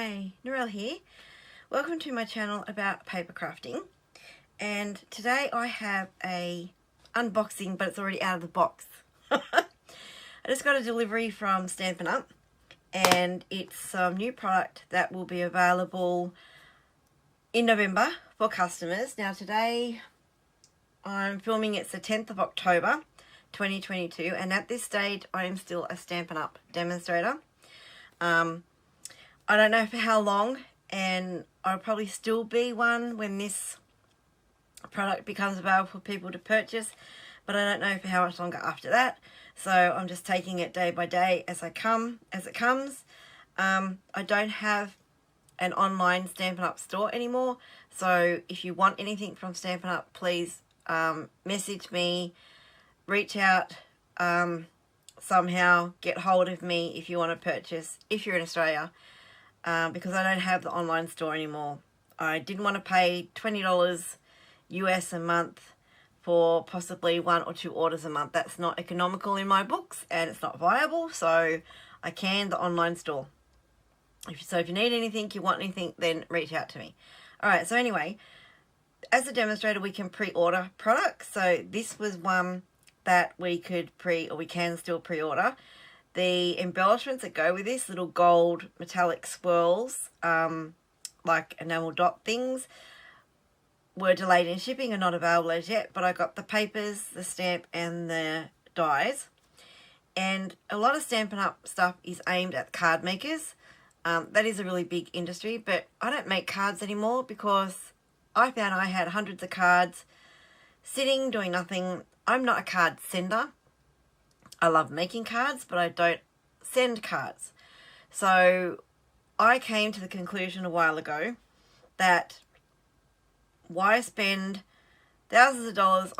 Hi, Narelle here. Welcome to my channel about paper crafting. And today I have a unboxing, but it's already out of the box. I just got a delivery from Stampin Up, and it's some new product that will be available in November for customers. Now today I'm filming, it's the 10th of October 2022, and at this stage I am still a Stampin Up demonstrator. I don't know for how long, and I'll probably still be one when this product becomes available for people to purchase, but I don't know for how much longer after that. So I'm just taking it day by day as it comes. I don't have an online Stampin' Up store anymore, so if you want anything from Stampin' Up, please message me, reach out, somehow get hold of me if you want to purchase, if you're in Australia, because I don't have the online store anymore. I didn't want to pay $20 US a month for possibly 1 or 2 orders a month. That's not economical in my books, and it's not viable, so I canned the online store. So if you need anything, you want anything, then reach out to me. Alright, so anyway, as a demonstrator we can pre-order products. So this was one that we can still pre-order. The embellishments that go with this, little gold metallic swirls, like enamel dot things, were delayed in shipping and not available as yet, but I got the papers, the stamp and the dies. And a lot of Stampin' Up stuff is aimed at card makers. That is a really big industry, but I don't make cards anymore because I found I had hundreds of cards sitting doing nothing. I'm not a card sender. I love making cards, but I don't send cards. So I came to the conclusion a while ago that why spend thousands of dollars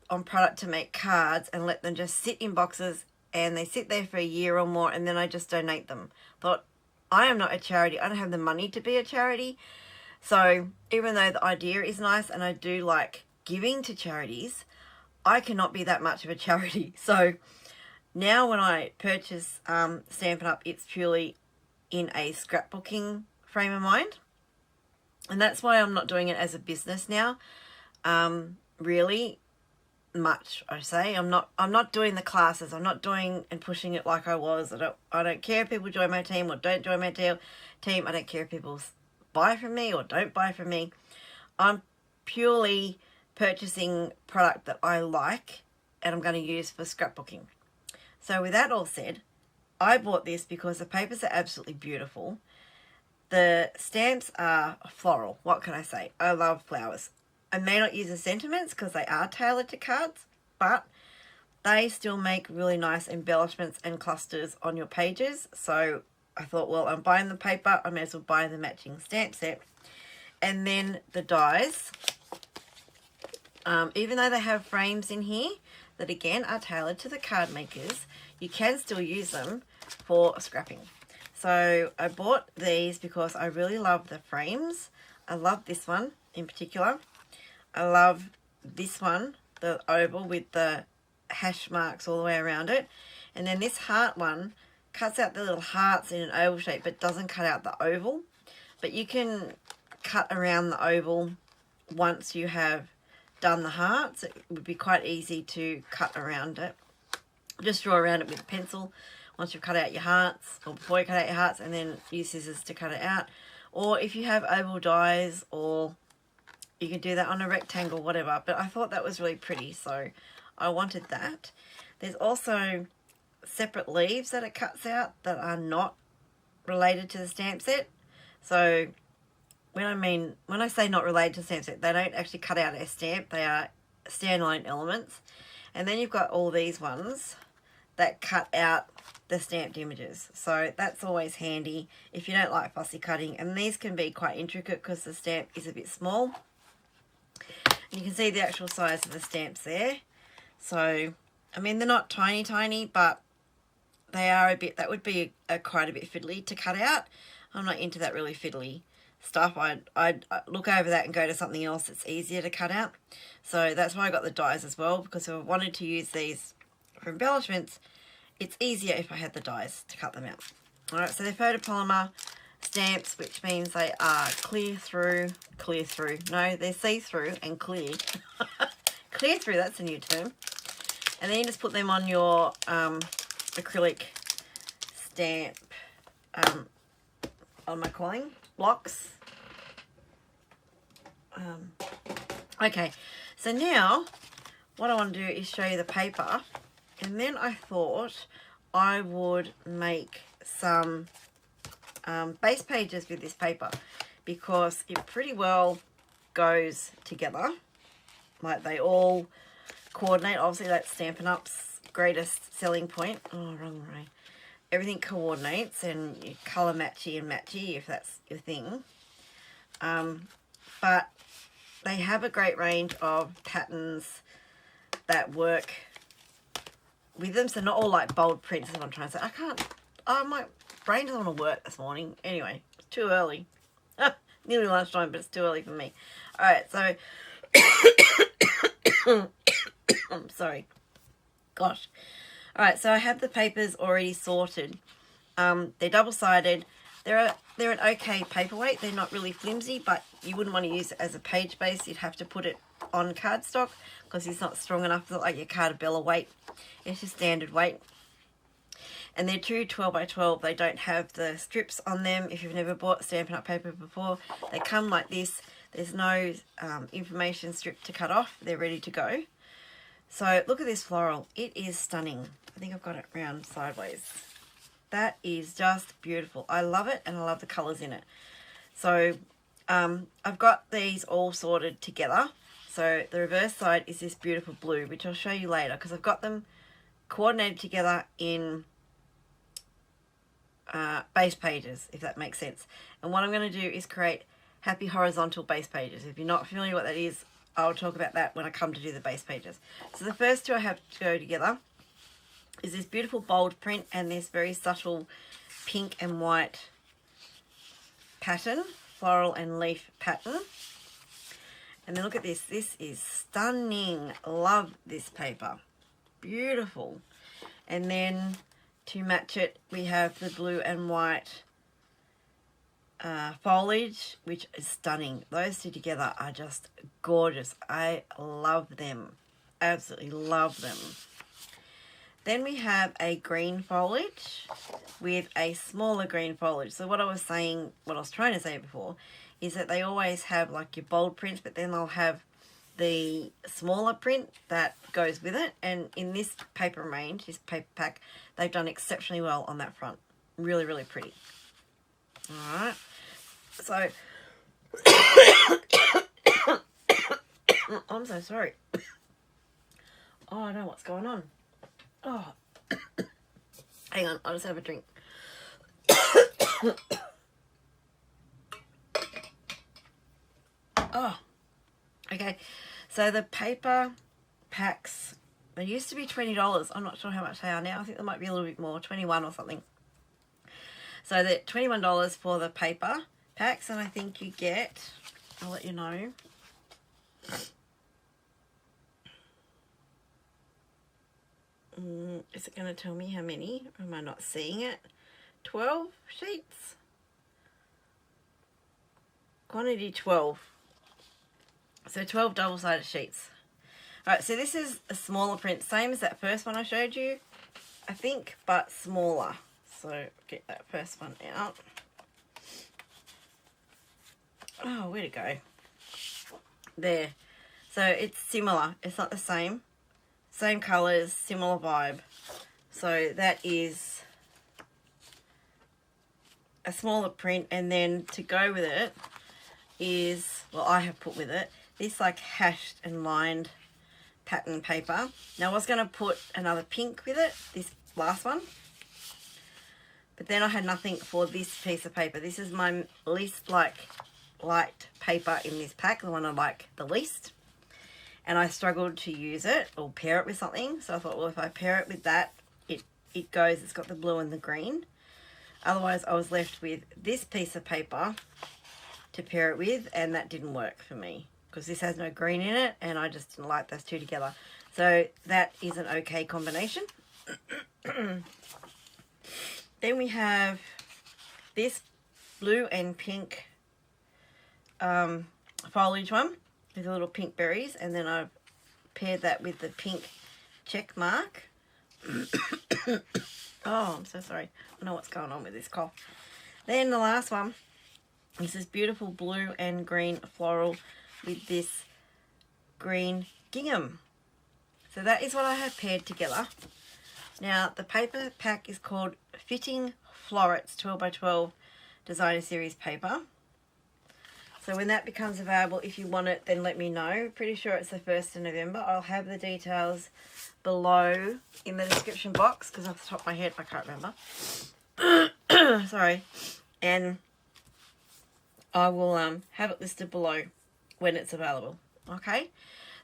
on product to make cards and let them just sit in boxes and they sit there for a year or more and then I just donate them. Thought, I am not a charity. I don't have the money to be a charity. So even though the idea is nice and I do like giving to charities, I cannot be that much of a charity. So now when I purchase Stampin' Up, it's purely in a scrapbooking frame of mind. And that's why I'm not doing it as a business now. Really much, I say. I'm not doing the classes. I'm not doing and pushing it like I was. I don't care if people join my team or don't join my team. I don't care if people buy from me or don't buy from me. I'm purely purchasing product that I like and I'm going to use for scrapbooking. So with that all said, I bought this because the papers are absolutely beautiful. The stamps are floral. What can I say? I love flowers. I may not use the sentiments because they are tailored to cards, but they still make really nice embellishments and clusters on your pages. So I thought, well, I'm buying the paper, I may as well buy the matching stamp set. And then the dies, even though they have frames in here that again are tailored to the card makers, you can still use them for scrapping. So I bought these because I really love the frames. I love this one in particular. I love this one, the oval with the hash marks all the way around it. And then this heart one cuts out the little hearts in an oval shape but doesn't cut out the oval. But you can cut around the oval once you have done the hearts. It would be quite easy to cut around it. Just draw around it with a pencil once you've cut out your hearts, or before you cut out your hearts, and then use scissors to cut it out. Or if you have oval dies, or you can do that on a rectangle, whatever. But I thought that was really pretty, so I wanted that. There's also separate leaves that it cuts out that are not related to the stamp set. So when I say not related to the stamp set, they don't actually cut out a stamp. They are standalone elements. And then you've got all these ones that cut out the stamped images. So that's always handy if you don't like fussy cutting. And these can be quite intricate because the stamp is a bit small. And you can see the actual size of the stamps there. So, I mean, they're not tiny, but they are a bit, that would be quite a bit fiddly to cut out. I'm not into that really fiddly stuff. I'd look over that and go to something else that's easier to cut out. So that's why I got the dies as well, because if I wanted to use these for embellishments, it's easier if I had the dies to cut them out. Alright, so they're photopolymer stamps, which means they are clear through. No, they're see-through and clear. Clear through, that's a new term. And then you just put them on your acrylic stamp, what am I calling? Blocks. Okay, so now what I want to do is show you the paper, and then I thought I would make some base pages with this paper because it pretty well goes together. Like they all coordinate. Obviously that's Stampin' Up's greatest selling point. Oh, wrong way. Everything coordinates and you colour matchy and matchy if that's your thing. But they have a great range of patterns that work with them. So not all like bold prints is what I'm trying to say. My brain doesn't want to work this morning. Anyway, it's too early. Nearly lunchtime, but it's too early for me. Alright, so I'm sorry. Gosh. Alright, so I have the papers already sorted. They're double-sided. They're an okay paperweight. They're not really flimsy, but you wouldn't want to use it as a page base. You'd have to put it on cardstock because it's not strong enough to look like your Cartabella weight. It's your standard weight. And they're true 12 by 12. They don't have the strips on them. If you've never bought Stampin' Up paper before, they come like this. There's no information strip to cut off. They're ready to go. So look at this floral. It is stunning. I think I've got it round sideways. That is just beautiful. I love it, and I love the colours in it. So I've got these all sorted together. So the reverse side is this beautiful blue, which I'll show you later because I've got them coordinated together in base pages, if that makes sense. And what I'm going to do is create happy horizontal base pages. If you're not familiar with what that is, I'll talk about that when I come to do the base pages. So the first two I have to go together is this beautiful bold print and this very subtle pink and white pattern, floral and leaf pattern. And then look at this. This is stunning. Love this paper. Beautiful. And then to match it, we have the blue and white foliage, which is stunning. Those two together are just gorgeous. I love them. Absolutely love them. Then we have a green foliage with a smaller green foliage. So what I was trying to say before, is that they always have like your bold prints, but then they'll have the smaller print that goes with it. And in this paper range, this paper pack, they've done exceptionally well on that front. Really, really pretty. Alright. So, I'm so sorry. Oh, I know what's going on. Oh, hang on, I'll just have a drink. Oh, okay. So the paper packs, they used to be $20. I'm not sure how much they are now. I think they might be a little bit more, 21 or something. So they're $21 for the paper packs, and I think you get, I'll let you know. Is it going to tell me how many? Or am I not seeing it? 12 sheets? Quantity 12. So 12 double-sided sheets. Alright, so this is a smaller print. Same as that first one I showed you, I think, but smaller. So get that first one out. Oh, where'd it go? There. So it's similar. It's not the same. Same colours, similar vibe. So that is a smaller print, and then to go with it is, well, I have put with it, this like hashed and lined pattern paper. Now I was going to put another pink with it, this last one, but then I had nothing for this piece of paper. This is my least liked paper in this pack, the one I like the least. And I struggled to use it or pair it with something. So I thought, well, if I pair it with that, it goes, it's got the blue and the green. Otherwise, I was left with this piece of paper to pair it with, and that didn't work for me because this has no green in it, and I just didn't like those two together. So that is an okay combination. Then we have this blue and pink foliage one with the little pink berries, and then I've paired that with the pink check mark. Oh, I'm so sorry. I don't know what's going on with this cough. Then the last one is this beautiful blue and green floral with this green gingham. So that is what I have paired together. Now the paper pack is called Fitting Florets 12x12 Designer Series paper. So when that becomes available, if you want it, then let me know. Pretty sure it's the 1st of November. I'll have the details below in the description box, because off the top of my head I can't remember. Sorry. And I will have it listed below when it's available. Okay,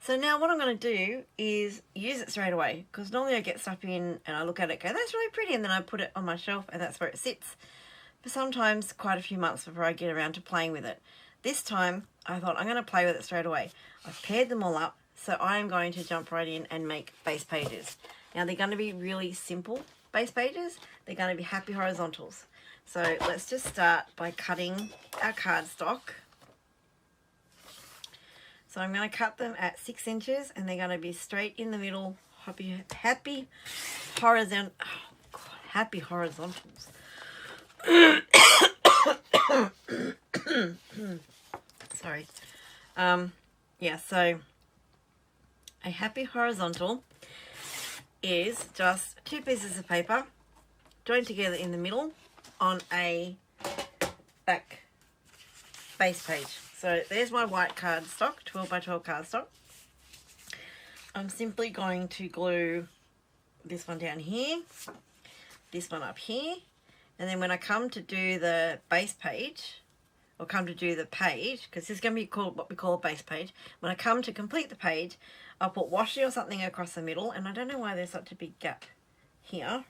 so now what I'm going to do is use it straight away, because normally I get stuff in and I look at it, go, that's really pretty, and then I put it on my shelf and that's where it sits for sometimes quite a few months before I get around to playing with it. This time I thought I'm going to play with it straight away. I've paired them all up, so I am going to jump right in and make base pages. Now they're going to be really simple base pages. They're going to be happy horizontals. So let's just start by cutting our cardstock. So I'm going to cut them at 6 inches, and they're going to be straight in the middle, happy horizontals. Sorry. Yeah, so a happy horizontal is just 2 pieces of paper joined together in the middle on a back base page. So there's my white cardstock, 12x12 cardstock. I'm simply going to glue this one down here, this one up here, and then when I come to do the base page, or come to do the page, because this is going to be called what we call a base page, when I come to complete the page, I'll put washi or something across the middle, and I don't know why there's such a big gap here.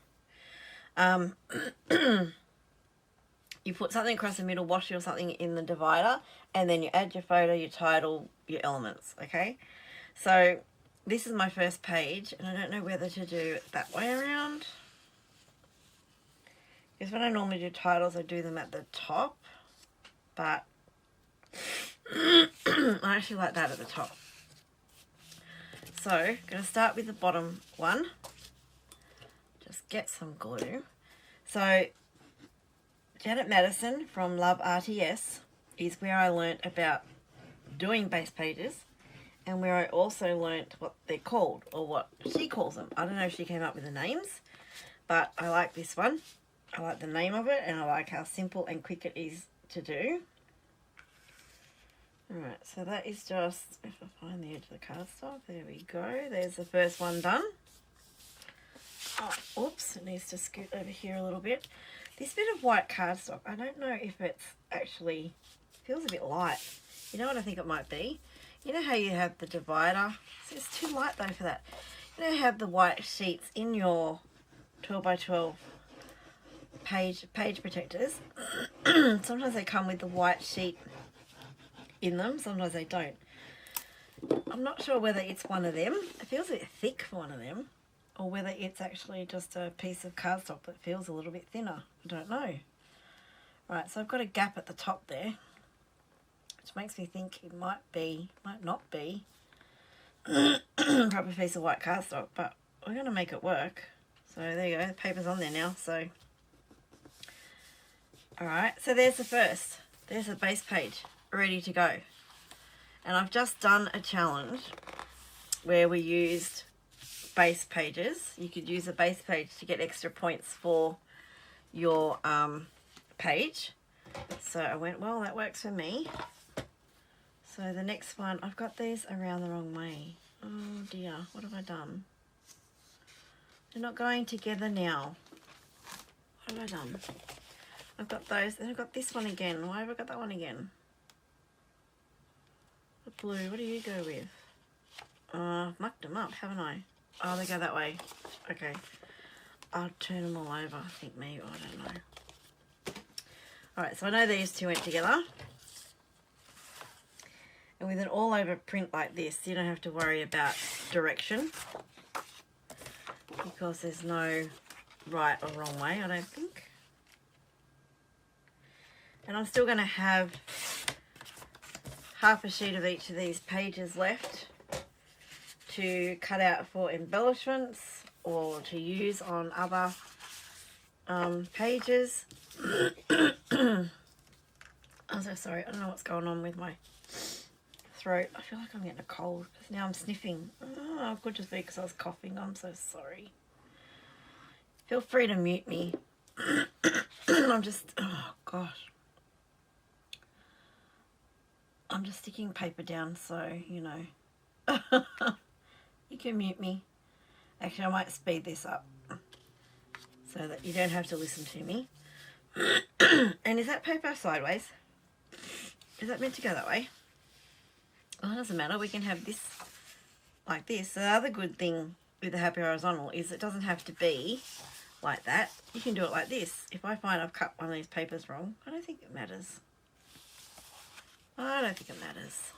You put something across the middle, washi or something in the divider, and then you add your photo, your title, your elements, okay? So this is my first page, and I don't know whether to do it that way around. Because when I normally do titles, I do them at the top, but I actually like that at the top. So I'm going to start with the bottom one. Just get some glue. So Janet Madison from Love RTS is where I learnt about doing base pages, and where I also learnt what they're called, or what she calls them. I don't know if she came up with the names, but I like this one. I like the name of it, and I like how simple and quick it is to do. Alright, so that is just, if I find the edge of the cardstock, there we go. There's the first one done. Oh, oops, it needs to scoot over here a little bit. This bit of white cardstock, I don't know if it's actually, feels a bit light. You know what I think it might be? You know how you have the divider? It's too light though for that. You know, have the white sheets in your 12x12 page protectors. Sometimes they come with the white sheet in them, sometimes they don't. I'm not sure whether it's one of them. It feels a bit thick for one of them, or whether it's actually just a piece of cardstock that feels a little bit thinner. I don't know. Right, so I've got a gap at the top there, which makes me think it might not be a proper piece of white cardstock, but we're going to make it work. So there you go, the paper's on there now. So alright, so there's the first. There's the base page ready to go. And I've just done a challenge where we used base pages. You could use a base page to get extra points for your page. So I went, well, that works for me. So the next one, I've got these around the wrong way. Oh dear, what have I done? They're not going together now. What have I done? I've got those, and I've got this one again. Why have I got that one again? The blue, what do you go with? I've mucked them up, haven't I? Oh, they go that way. Okay. I'll turn them all over, I think maybe, I don't know. Alright, so I know these two went together. And with an all over print like this, you don't have to worry about direction, because there's no right or wrong way, I don't think. And I'm still going to have half a sheet of each of these pages left to cut out for embellishments or to use on other pages. I'm so sorry, I don't know what's going on with my throat. I feel like I'm getting a cold because now I'm sniffing. Oh, it could just be because I was coughing. I'm so sorry. Feel free to mute me. I'm just, oh gosh. I'm just sticking paper down, so, you know. You can mute me. Actually, I might speed this up so that you don't have to listen to me. And is that paper sideways? Is that meant to go that way? Well, it doesn't matter. We can have this like this. The other good thing with the Happy Horizontal is it doesn't have to be like that. You can do it like this. If I find I've cut one of these papers wrong, I don't think it matters. I don't think it matters.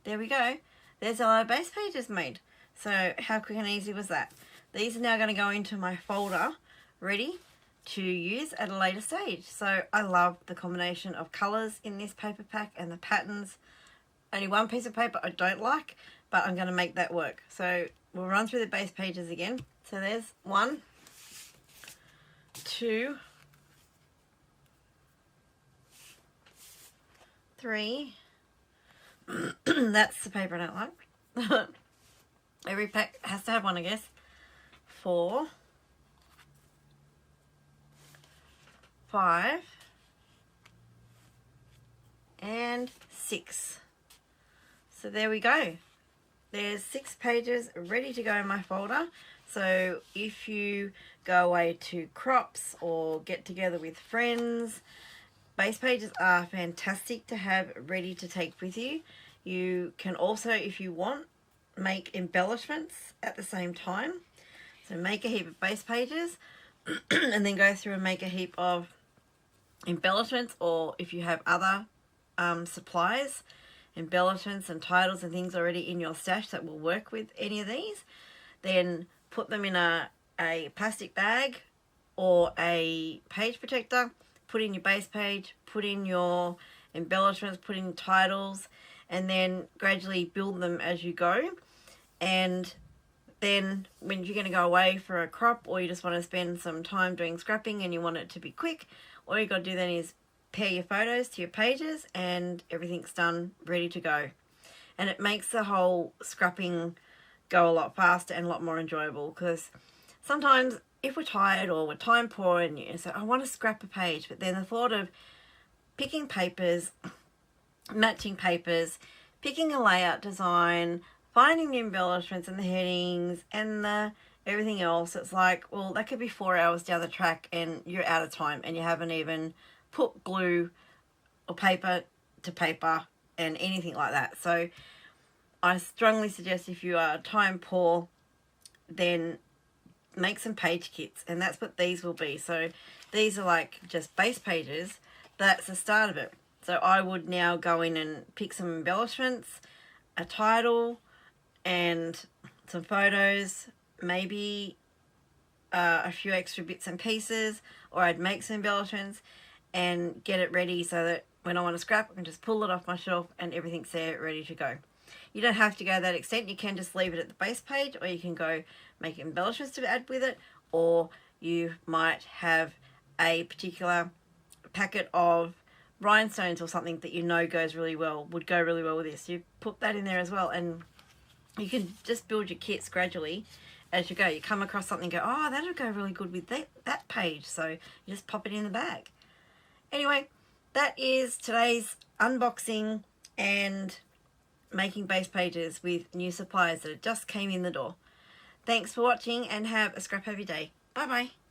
There we go. There's our base pages made. So how quick and easy was that? These are now going to go into my folder ready to use at a later stage. So I love the combination of colours in this paper pack and the patterns. Only one piece of paper I don't like, but I'm going to make that work. So we'll run through the base pages again. So there's 1, 2, 3. That's the paper I don't like. Every pack has to have one, I guess. 4, 5, and 6. So there we go. There's 6 pages ready to go in my folder. So if you go away to crops or get together with friends, base pages are fantastic to have ready to take with you. You can also, if you want, make embellishments at the same time. So make a heap of base pages and then go through and make a heap of embellishments, or if you have other supplies, embellishments and titles and things already in your stash that will work with any of these, then put them in a plastic bag or a page protector. Put in your base page, put in your embellishments, put in titles, and then gradually build them as you go. And then when you're going to go away for a crop, or you just want to spend some time doing scrapping and you want it to be quick, all you got to do then is pair your photos to your pages and everything's done, ready to go. And it makes the whole scrapping go a lot faster and a lot more enjoyable, because sometimes if we're tired or we're time poor and you say, I want to scrap a page, but then the thought of picking papers, matching papers, picking a layout design, finding the embellishments and the headings and the Everything else, it's like, well, that could be 4 hours down the track and you're out of time and you haven't even put glue or paper to paper and anything like that. So I strongly suggest, if you are time poor, then make some page kits, and that's what these will be. So these are like just base pages. That's the start of it. So I would now go in and pick some embellishments, a title, and some photos, maybe a few extra bits and pieces, or I'd make some embellishments and get it ready so that when I want to scrap, I can just pull it off my shelf and everything's there ready to go. You don't have to go that extent. You can just leave it at the base page, or you can go make embellishments to add with it, or you might have a particular packet of rhinestones or something that you know goes really well, would go really well with this. You put that in there as well, and you can just build your kits gradually as you go. You come across something and go, oh, that'll go really good with that page, so you just pop it in the bag. Anyway, that is today's unboxing and making base pages with new supplies that just came in the door. Thanks for watching and have a scrap happy day. Bye bye.